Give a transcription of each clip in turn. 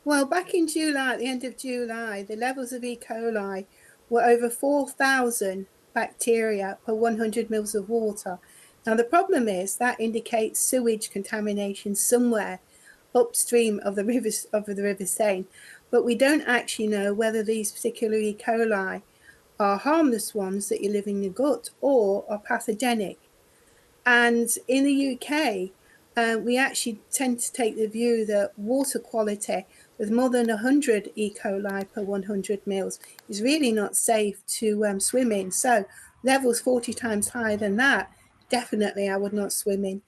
Well, back in July, at the end of July, the levels of E. coli were over 4,000 bacteria per 100 mils of water. Now, the problem is that indicates sewage contamination somewhere upstream of the River Seine, but we don't actually know whether these particular E. coli are harmless ones that you live in your gut or are pathogenic. And in the UK, we actually tend to take the view that water quality with more than 100 E. coli per 100 mils is really not safe to swim in. So levels 40 times higher than that, definitely I would not swim in.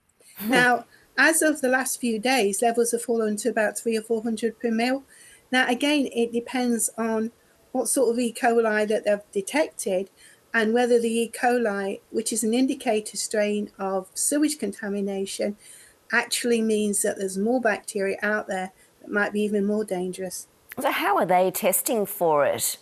Now, as of the last few days, levels have fallen to about 300 or 400 per mil. Now, again, it depends on what sort of E. coli that they've detected and whether the E. coli, which is an indicator strain of sewage contamination, actually means that there's more bacteria out there that might be even more dangerous. So how are they testing for it?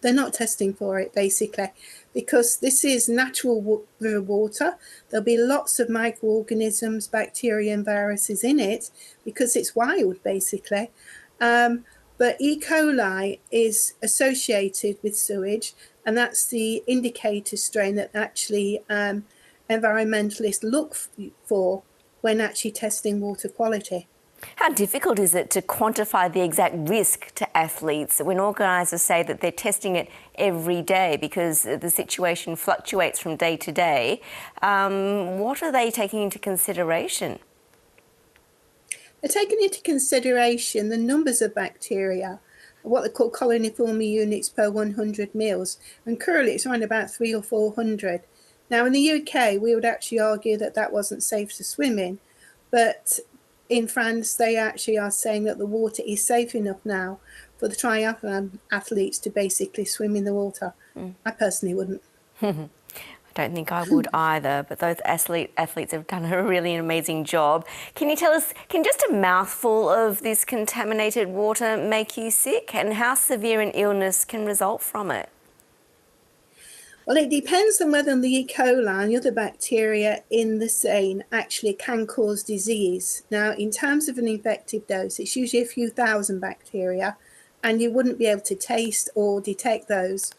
They're not testing for it, basically, because this is natural river water. There'll be lots of microorganisms, bacteria and viruses in it because it's wild, basically. But E. coli is associated with sewage, and that's the indicator strain that actually environmentalists look for when actually testing water quality. How difficult is it to quantify the exact risk to athletes when organisers say that they're testing it every day because the situation fluctuates from day to day? What are they taking into consideration? They're taking into consideration the numbers of bacteria, what they call colony-forming units per 100 mils, and currently it's around about 300 or 400. Now in the UK, we would actually argue that that wasn't safe to swim in, but in France, they actually are saying that the water is safe enough now for the triathlon athletes to basically swim in the water. I personally wouldn't. I don't think I would either, but those athletes have done a really amazing job. Can you tell us, can just a mouthful of this contaminated water make you sick, and how severe an illness can result from it? Well, it depends on whether the E. coli and the other bacteria in the Seine actually can cause disease. Now, in terms of an infective dose, it's usually a few thousand bacteria, and you wouldn't be able to taste or detect those.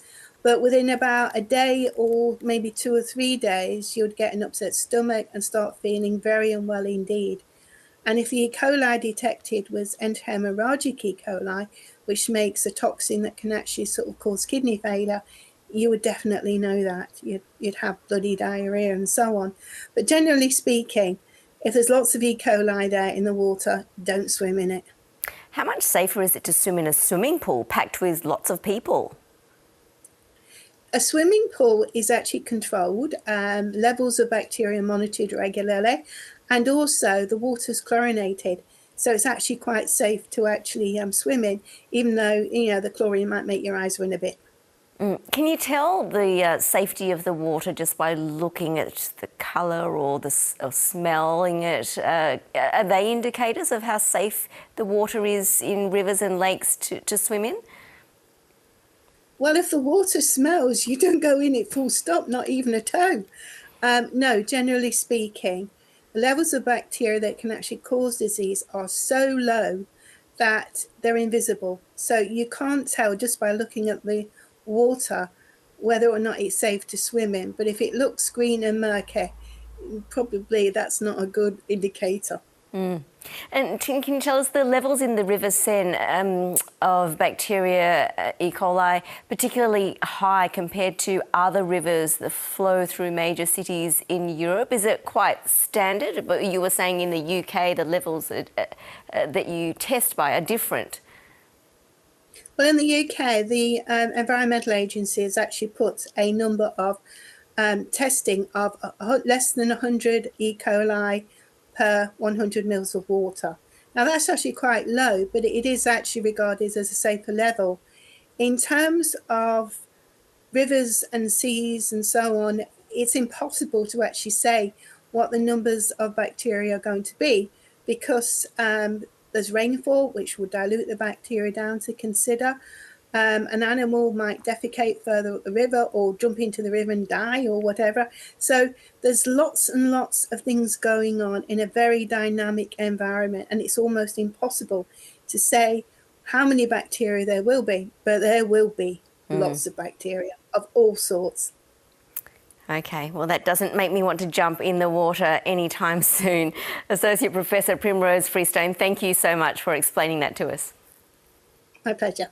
But within about a day or maybe 2 or 3 days, you'd get an upset stomach and start feeling very unwell indeed. And if the E. coli detected was enterhemorrhagic E. coli, which makes a toxin that can actually sort of cause kidney failure, you would definitely know that. You'd have bloody diarrhea and so on. But generally speaking, if there's lots of E. coli there in the water, don't swim in it. How much safer is it to swim in a swimming pool packed with lots of people? A swimming pool is actually controlled, levels of bacteria monitored regularly, and also the water's chlorinated. So it's actually quite safe to actually swim in, even though, the chlorine might make your eyes run a bit. Can you tell the safety of the water just by looking at the colour or smelling it? Are they indicators of how safe the water is in rivers and lakes to swim in? Well, if the water smells, you don't go in it full stop, not even a toe. No, generally speaking, the levels of bacteria that can actually cause disease are so low that they're invisible. So you can't tell just by looking at the water whether or not it's safe to swim in. But if it looks green and murky, probably that's not a good indicator. And can you tell us the levels in the River Seine of bacteria, E. coli, particularly high compared to other rivers that flow through major cities in Europe? Is it quite standard? But you were saying in the UK the levels that you test by are different. Well, in the UK, the Environmental Agency has actually put a number of testing of less than 100 E. coli per 100 mils of water. Now, that's actually quite low, but it is actually regarded as a safer level. In terms of rivers and seas and so on, it's impossible to actually say what the numbers of bacteria are going to be because there's rainfall, which will dilute the bacteria down to consider. An animal might defecate further up the river or jump into the river and die or whatever. So there's lots and lots of things going on in a very dynamic environment, and it's almost impossible to say how many bacteria there will be, but there will be lots of bacteria of all sorts. Okay, well, that doesn't make me want to jump in the water anytime soon. Associate Professor Primrose Freestone, thank you so much for explaining that to us. My pleasure.